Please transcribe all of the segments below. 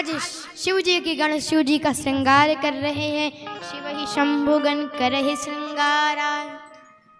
आज शिव जी के गण शिव जी का श्रृंगार कर रहे हैं। शिव ही शंभु गण करहि श्रृंगारा,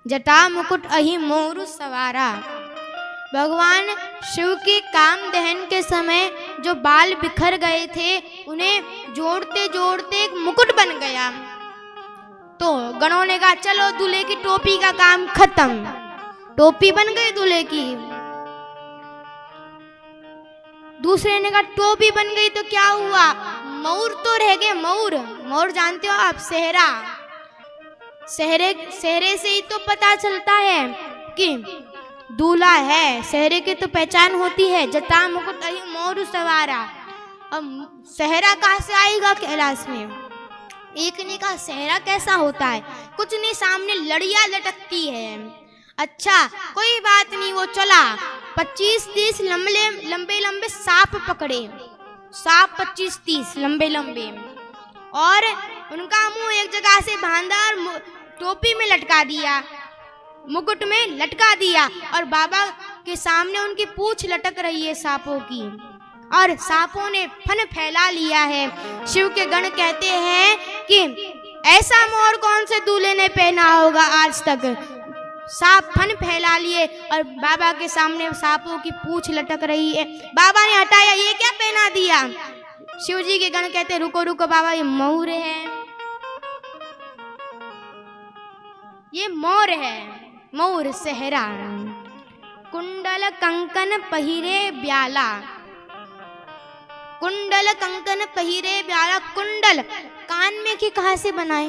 जटा मुकुट अहि मोरु सवारा। भगवान शिव के काम दहन के समय जो बाल बिखर गए थे उन्हें जोड़ते जोड़ते एक मुकुट बन गया। तो गणों ने कहा चलो दूल्हे की टोपी का काम खत्म, टोपी बन गई दूल्हे की। दूसरे ने कहा टोपी बन गई तो क्या हुआ, मऊर तो रह गए। मऊर, मऊर जानते हो आप, सेहरा। सेहरे से ही तो पता चलता है कि दूल्हा है, सेहरे की तो पहचान होती है। जटा मुकुट अहि मोरु सवारा। अब सेहरा कहाँ से आएगा कैलाश में? एक ने कहा सेहरा कैसा होता है? कुछ नहीं, सामने लड़ियां लटकती है। अच्छा कोई बात नहीं, वो चला 25-30 लंबे लंबे सांप पकड़े। सांप 25-30 लंबे लंबे, और उनका मुंह एक जगह से बांधा और टोपी में लटका दिया, मुकुट में लटका दिया। और बाबा के सामने उनकी पूंछ लटक रही है सांपों की, और सांपों ने फन फैला लिया है। शिव के गण कहते हैं कि ऐसा मोर कौन से दूल्हे ने पहना होगा आज तक। सांप फन फैला लिए और बाबा के सामने सांपों की पूंछ लटक रही है। बाबा ने हटाया, ये क्या पहना दिया? शिव जी के गण कहते रुको रुको बाबा, ये मोर है, ये मोर है, मोर सेहरा। कुंडल कंकन पहिरे ब्याला, कुंडल कंकन पहिरे ब्याला। कुंडल कान में के कहाँ से बनाए?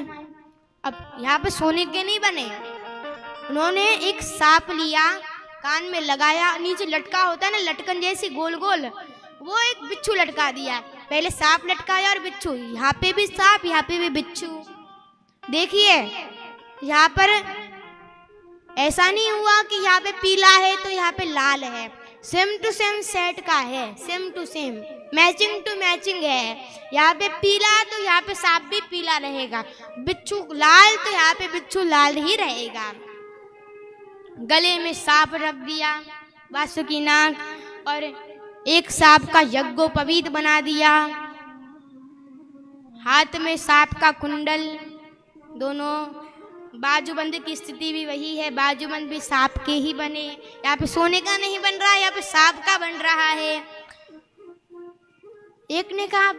अब यहाँ पे सोने के नहीं बने। उन्होंने एक सांप लिया, कान में लगाया, नीचे लटका होता है ना लटकन जैसी गोल गोल, वो एक बिच्छू लटका दिया। पहले सांप लटकाया और बिच्छू, यहाँ पे भी सांप, यहाँ पे भी बिच्छू। देखिए यहाँ पर ऐसा नहीं हुआ कि यहाँ पे पीला है तो यहाँ पे लाल है, सेम टू सेम सेट का है, same to same, matching to matching है। यहाँ पे पीला तो यहाँ पे सांप भी पीला रहेगा, बिच्छू लाल तो यहाँ पे बिच्छू लाल ही रहेगा। गले में सांप रख दिया, वासुकी नाग, और एक सांप का यज्ञोपवीत बना दिया। हाथ में सांप का कुंडल, दोनों बाजूबंद की स्थिति भी वही है, बाजूबंद भी सांप के ही बने। यहाँ पे सोने का नहीं बन रहा है, यहाँ पे सांप का बन रहा है। एक ने कहा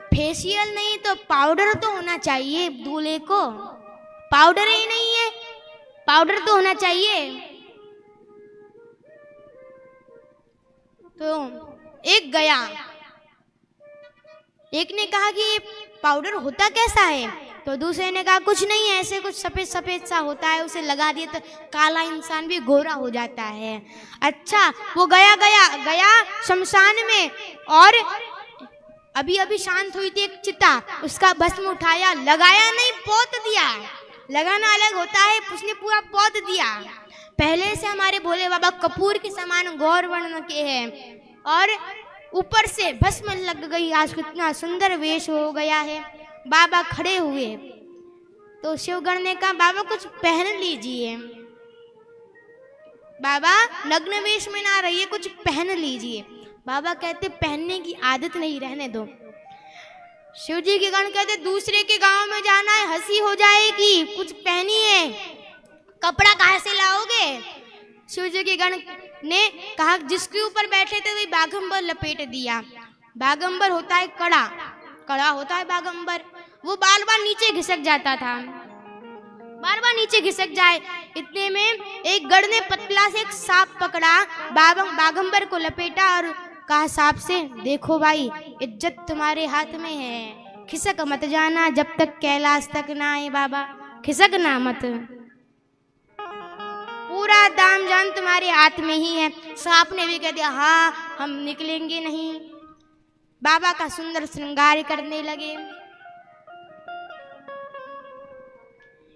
फेशियल नहीं तो पाउडर तो होना चाहिए दूल्हे को, पाउडर ही नहीं है, पाउडर तो होना चाहिए। तो एक गया, एक ने कहा कि ये पाउडर होता कैसा है? तो दूसरे ने कहा कुछ नहीं है, ऐसे कुछ सफेद सफेद सा होता है, उसे लगा दिए तो काला इंसान भी गोरा हो जाता है। अच्छा वो गया शमशान में, और अभी अभी शांत हुई थी एक चिता, उसका भस्म उठाया, लगाया नहीं पोत दिया। लगाना अलग होता है, उसने पूरा पोत दिया। पहले से हमारे भोले बाबा कपूर के समान गौर वर्ण के हैं, और ऊपर से भस्म लग गई। आज कितना सुंदर वेश हो गया है। बाबा खड़े हुए तो शिवगण ने कहा बाबा कुछ पहन लीजिए। बाबा नग्न वेश में ना रहिए, कुछ पहन लीजिए। बाबा कहते पहनने की आदत नहीं, रहने दो। शिव जी के गण कहते दूसरे के गांव में जाना है, हंसी हो जाएगी, कुछ पहनिए, कपड़ा कहाँ से लाओगे? शिव जी के गण ने कहा जिसके ऊपर बैठे थे वही बागंबर लपेट दिया। बागंबर होता है कड़ा, कड़ा होता है बागंबर, वो बार बार नीचे घिसक जाता था, बार बार नीचे घिसक जाए। इतने में एक गढ़ ने पतला से एक सांप पकड़ा, बागंबर को लपेटा और कहा सांप से देखो भाई इज्जत तुम्हारे हाथ में है, खिसक मत जाना जब तक कैलाश तक ना आए बाबा, खिसकना मत, पूरा दाम जान तुम्हारे हाथ में ही है। सांप ने भी कह दिया हाँ हम निकलेंगे नहीं। बाबा का सुंदर श्रृंगार करने लगे।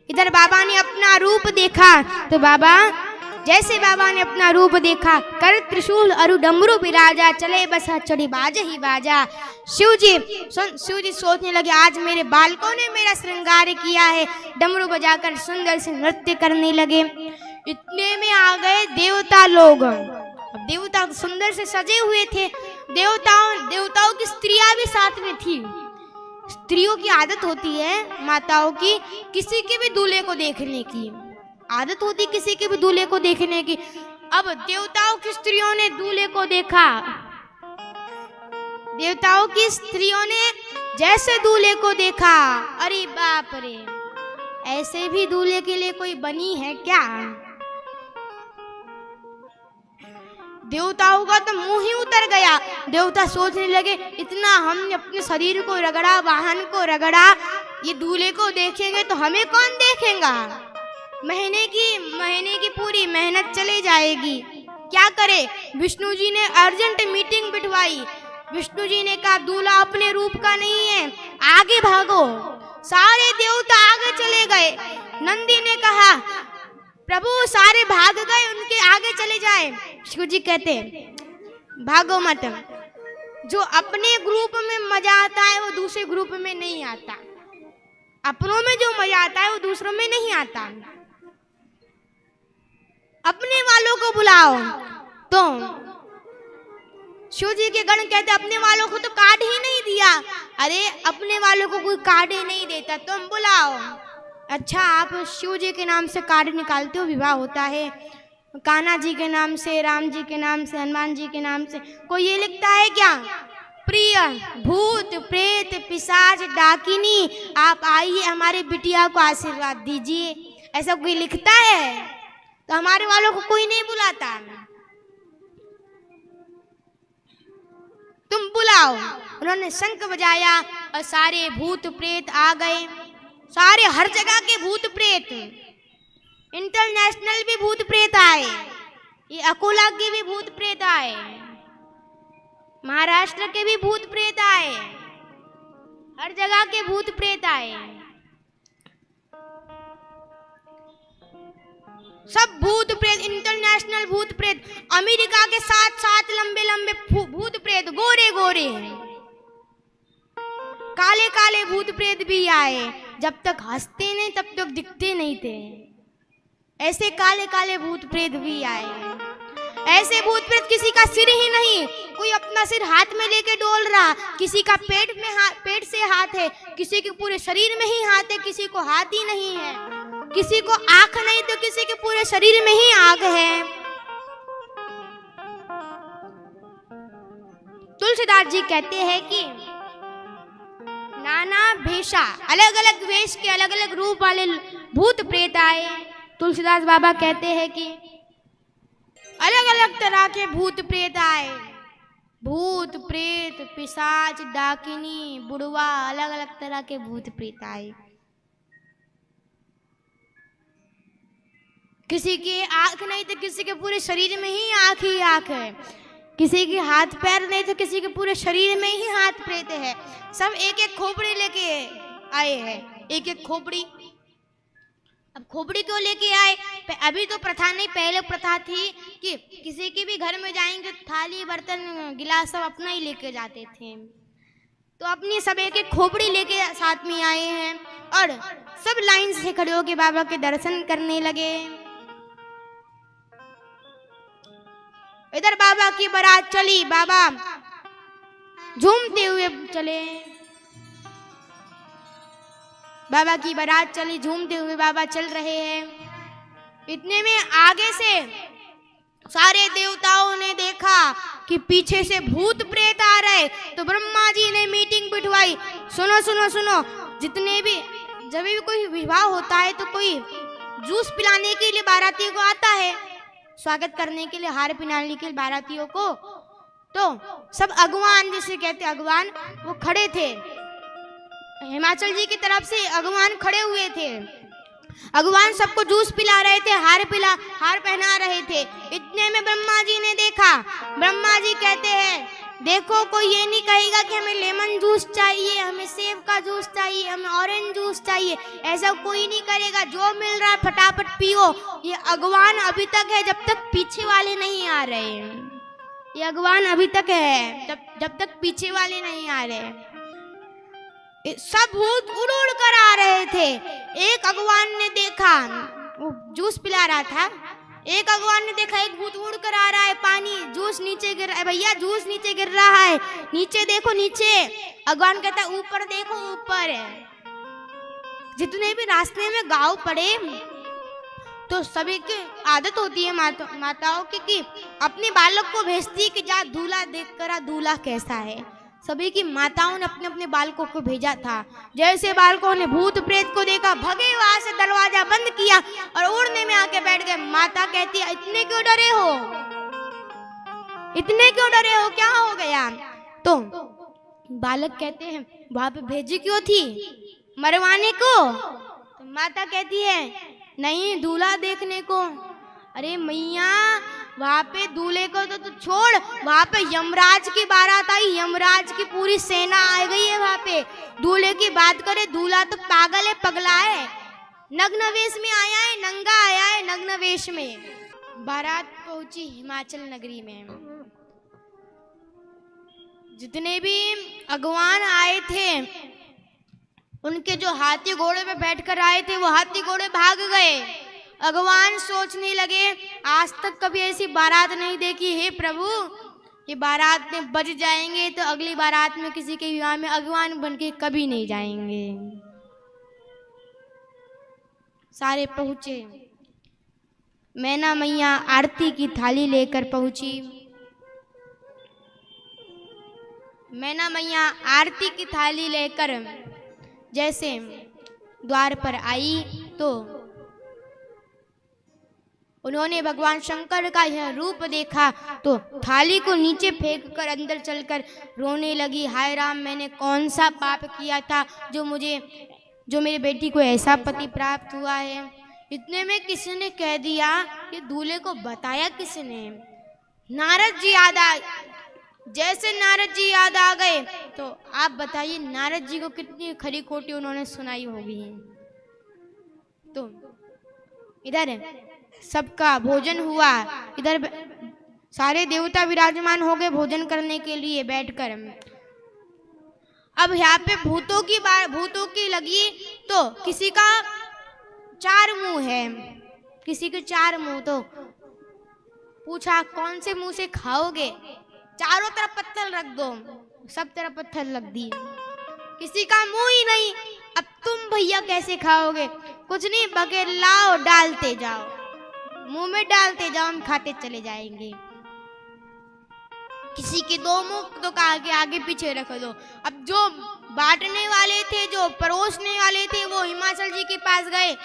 इधर बाबा ने अपना रूप देखा तो बाबा जैसे बाबा ने अपना रूप देखा, कर त्रिशूल अरु डमरू बिराजा, चले बसा चढ़ी बाजा ही बाजा। शिव जी सोचने लगे आज मेरे बालकों ने मेरा श्रृंगार किया है, डमरू बजाकर सुंदर से नृत्य करने लगे। इतने में आ गए देवता लोग। अब देवता सुंदर से सजे हुए थे, देवताओं की स्त्रियां भी साथ में थी। स्त्रियों की आदत होती है, माताओं की, किसी के भी दूल्हे को देखने की आदत होती, किसी के भी दूल्हे को देखने की। अब देवताओं की स्त्रियों ने दूल्हे को देखा। देवताओं की स्त्रियों ने जैसे दूल्हे को देखा, अरे बाप रे, ऐसे भी दूल्हे के लिए कोई बनी है क्या? देवताओं का तो मुंह ही उतर गया। देवता सोचने लगे, इतना हमने अपने शरीर को रगड़ा, वाहन को रगड़ा, ये दूल्हे को देखेंगे तो हमें कौन देखेगा? महीने की पूरी मेहनत चली जाएगी। क्या करे? विष्णु जी ने अर्जेंट मीटिंग बिठवाई। विष्णु जी ने कहा, दूल्हा अपने रूप का नहीं है, आगे भागो। सारे देवता आगे चले गए। नंदी ने कहा, प्रभु सारे भाग गए, उनके आगे चले जाए। शिव जी कहते, भागो मत, जो अपने ग्रुप में मजा आता है वो दूसरे ग्रुप में नहीं आता। अपनों में जो मजा आता है वो दूसरों में नहीं आता। अपने वालों को बुलाओ। तो शिव जी के गण कहते, अपने वालों को तो कार्ड ही नहीं दिया। अरे अपने वालों को कोई कार्ड ही नहीं देता, तुम बुलाओ। अच्छा, आप शिव जी के नाम से कार्ड निकालते हो, विवाह होता है कान्हा जी के नाम से, राम जी के नाम से, हनुमान जी के नाम से, कोई ये लिखता है क्या? प्रिय भूत प्रेत पिशाच डाकिनी, आप आइए हमारे बिटिया को आशीर्वाद दीजिए, ऐसा कोई लिखता है? तो हमारे वालों को कोई नहीं बुलाता। तुम बुलाओ। उन्होंने शंख बजाया और सारे भूत प्रेत आ गए। सारे, हर जगह के भूत प्रेत, इंटरनेशनल भी भूत प्रेत आए, ये अकोला के भी भूत प्रेत आए, महाराष्ट्र के भी भूत प्रेत आए, हर जगह के भूत प्रेत आए। सब भूत प्रेत, इंटरनेशनल भूत प्रेत, अमेरिका के 7 लंबे लंबे भूत प्रेत, गोरे गोरे, काले काले भूत प्रेत भी आए। जब तक हंसते नहीं तब तक दिखते नहीं थे, ऐसे काले काले भूत प्रेत भी आए। ऐसे भूत प्रेत, किसी का सिर ही नहीं, कोई अपना सिर हाथ में लेके डोल रहा, किसी का पेट से हाथ है, किसी के पूरे शरीर में ही हाथ है, किसी को हाथ ही नहीं है, किसी को आंख नहीं तो किसी के पूरे शरीर में ही आग है। तुलसीदास जी कहते हैं कि नाना भेषा, अलग अलग वेश के अलग अलग रूप वाले भूत प्रेत आए। तुलसीदास बाबा कहते हैं कि अलग अलग तरह के भूत प्रेत आए। भूत प्रेत पिशाच डाकिनी बुढ़वा, अलग अलग तरह के भूत प्रेत आए। किसी की आंख नहीं तो किसी के पूरे शरीर में ही आंख ही आंख है, किसी के हाथ पैर नहीं तो किसी के पूरे शरीर में ही हाथ प्रेत है। सब एक एक खोपड़ी लेके आए हैं, एक एक खोपड़ी। अब खोपड़ी क्यों लेके आए? अभी तो प्रथा नहीं, पहले प्रथा थी कि किसी के भी घर में जाएंगे थाली बर्तन गिलास सब अपना ही लेके जाते थे। तो अपनी सब एक एक खोपड़ी लेके साथ में आए हैं और सब लाइन से खड़े होके बाबा के दर्शन करने लगे। इधर बाबा की बारात चली, बाबा झूमते हुए चले। बाबा की बारात चली, झूमते हुए बाबा चल रहे हैं। इतने में आगे से सारे देवताओं ने देखा कि पीछे से भूत प्रेत आ रहे। तो ब्रह्मा जी ने मीटिंग बिठवाई, सुनो सुनो सुनो, जितने भी जब भी कोई विवाह होता है तो कोई जूस पिलाने के लिए बारातियों को आता है, स्वागत करने के लिए, हार पिलाने के लिए बारातियों को। तो सब अगवान, जिसे कहते अगवान, वो खड़े थे। हिमाचल जी की तरफ से अगवान खड़े हुए थे। अगवान सबको जूस पिला रहे थे, हार पहना रहे थे। इतने में ब्रह्मा जी ने देखा। ब्रह्मा जी कहते हैं, देखो कोई ये नहीं कहेगा कि हमें लेमन जूस चाहिए, हमें सेब का जूस चाहिए, हमें ऑरेंज जूस चाहिए, ऐसा कोई नहीं करेगा। जो मिल रहा है फटाफट पियो। ये अगवान अभी तक है जब तक पीछे वाले नहीं आ रहे। ये अगवान अभी तक है जब तक पीछे वाले नहीं आ रहे। सब भूत उड़ उड़ कर आ रहे थे। एक अगवान ने देखा, वो जूस पिला रहा था, एक अगवान ने देखा एक भूत उड़ कर आ रहा है, पानी जूस जूस नीचे गिर रहा है, भैया जूस नीचे गिर रहा है, नीचे देखो नीचे। भगवान कहता है ऊपर देखो ऊपर। जितने भी रास्ते में गाँव पड़े तो सभी की आदत होती है माताओं की कि अपने बालक को भेजती है कि जा दूल्हा देख कर दूल्हा कैसा है। सभी की माताओं ने अपने अपने बालकों को भेजा था। जैसे बालकों ने भूत प्रेत को देखा, भगे वहां से, दरवाजा बंद किया और उड़ने में आके बैठ गए। माता कहती है इतने क्यों डरे हो, इतने क्यों डरे हो, क्या हो गया? तो बालक कहते हैं वहां पे भेजी क्यों थी, मरवाने को? तो माता कहती है नहीं, दूल्हा देखने को। अरे मैया वहां पे दूल्हे को तो छोड़, वहां पे यमराज की बारात आई, यमराज की पूरी सेना आ गई है वहां पे। दूल्हे की बात करे, दूल्हा तो पागल है, पगला है, नग्न वेश में आया है, नंगा आया है नग्न वेश में। बारात पहुंची हिमाचल नगरी में। जितने भी अगवान आए थे, उनके जो हाथी घोड़े पे बैठकर आए थे, वो हाथी घोड़े भाग गए। अगवान सोचने लगे आज तक कभी ऐसी बारात नहीं देखी, हे प्रभु ये बारात में बच जाएंगे तो अगली बारात में किसी के विवाह में अगवान बनके कभी नहीं जाएंगे। सारे पहुंचे, मैना मैया आरती की थाली लेकर पहुंची। मैना मैया आरती की थाली लेकर जैसे द्वार पर आई तो उन्होंने भगवान शंकर का यह रूप देखा तो थाली को नीचे फेंक कर अंदर चलकर रोने लगी। हाय राम, मैंने कौन सा पाप किया था जो मेरी बेटी को ऐसा पति प्राप्त हुआ है। इतने में किसी ने कह दिया कि दूल्हे को बताया किसने? नारद जी याद आ। जैसे नारद जी याद आ गए तो आप बताइए नारद जी को कितनी खरी खोटी उन्होंने सुनाई होगी। तो इधर सबका भोजन हुआ, इधर सारे देवता विराजमान हो गए भोजन करने के लिए बैठकर। अब यहाँ पे भूतों की लगी तो किसी का 4 मुंह है, किसी के 4 मुंह। तो पूछा कौन से मुंह से खाओगे? चारों तरफ पत्थर रख दो, सब तरफ पत्थर रख दिए, किसी का मुंह ही नहीं। अब तुम भैया कैसे खाओगे? कुछ नहीं, बगैर लाओ, डालते जाओ, मुंह में डालते जाओ, हम खाते चले जाएंगे। किसी के 2 मुंह तो आगे पीछे रख दो। अब जो बांटने वाले थे, जो परोसने वाले थे, वो हिमाचल जी के पास गए।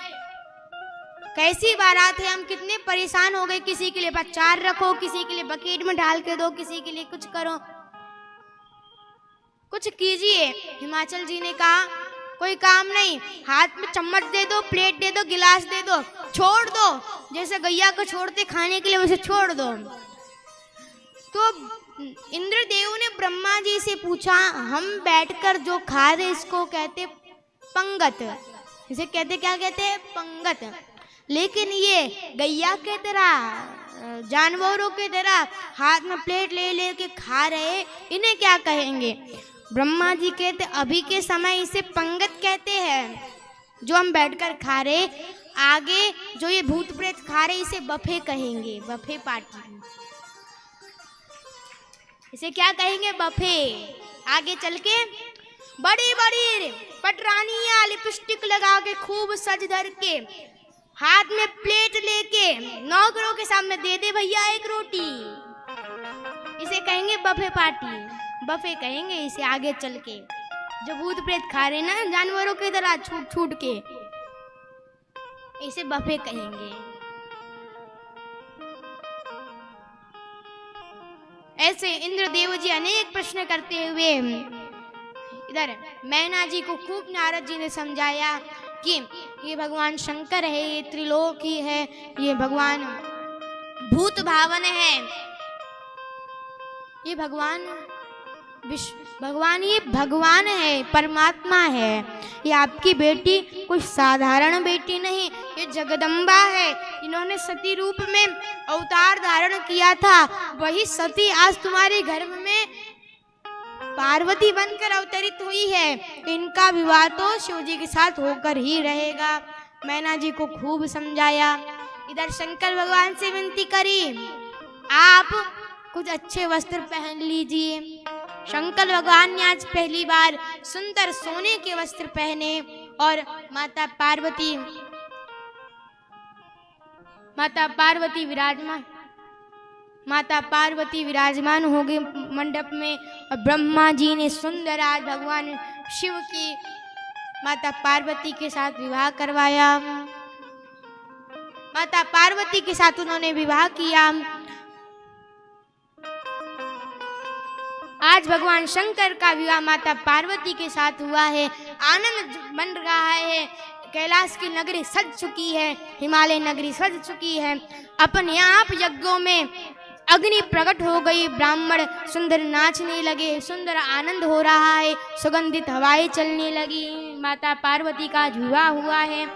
कैसी बारात है, हम कितने परेशान हो गए। किसी के लिए 4 रखो, किसी के लिए बकेट में डाल के दो, किसी के लिए कुछ करो, कुछ कीजिए। हिमाचल जी ने कहा कोई काम नहीं, हाथ में चम्मच दे दो, प्लेट दे दो, गिलास दे दो, छोड़ दो, जैसे गैया को छोड़ते खाने के लिए वैसे छोड़ दो। तो इंद्रदेव ने ब्रह्मा जी से पूछा, हम बैठकर जो खा रहे इसको कहते पंगत, इसे कहते क्या कहते हैं? पंगत। लेकिन ये गैया के तरह, जानवरों के तरह हाथ में प्लेट ले लेके खा रहे, इन्हें क्या कहेंगे? ब्रह्मा जी कहते अभी के समय इसे पंगत कहते हैं, जो हम बैठकर खा रहे। आगे जो ये भूत प्रेत खा रहे इसे बफे कहेंगे, बफे पार्टी, इसे क्या कहेंगे? बफे। आगे चल के बड़ी बड़ी पटरानियां लिपस्टिक लगा के खूब सज धर के हाथ में प्लेट लेके नौकरों के सामने दे दे भैया 1 रोटी, इसे कहेंगे बफे पार्टी, बफे कहेंगे इसे। आगे चल के जो भूत प्रेत खा रहे ना जानवरों की तरह छूट छूट के, इसे बफे कहेंगे। ऐसे इंद्रदेव जी अनेक प्रश्न करते हुए इधर मैना जी को खूब नारद जी ने समझाया कि ये भगवान शंकर है, ये त्रिलोकी है, ये भगवान भूत भावन है, ये भगवान ये भगवान है, परमात्मा है। ये आपकी बेटी कोई साधारण बेटी नहीं, ये जगदम्बा है। इन्होंने सती रूप में अवतार धारण किया था, वही सती आज तुम्हारे घर में पार्वती बनकर अवतरित हुई है। इनका विवाह तो शिव जी के साथ होकर ही रहेगा। मैना जी को खूब समझाया। इधर शंकर भगवान से विनती करी, आप कुछ अच्छे वस्त्र पहन लीजिए। शंकर भगवान ने आज पहली बार सुंदर सोने के वस्त्र पहने और माता पार्वती विराजमान हो गए मंडप में। और ब्रह्मा जी ने सुंदर आज भगवान शिव की माता पार्वती के साथ विवाह करवाया। माता पार्वती के साथ उन्होंने विवाह किया। आज भगवान शंकर का विवाह माता पार्वती के साथ हुआ है। आनंद बन रहा है। कैलाश की नगरी सज चुकी है, हिमालय नगरी सज चुकी है। अपने आप यज्ञों में अग्नि प्रकट हो गई, ब्राह्मण सुंदर नाचने लगे, सुंदर आनंद हो रहा है, सुगंधित हवाएं चलने लगी। माता पार्वती का विवाह हुआ है।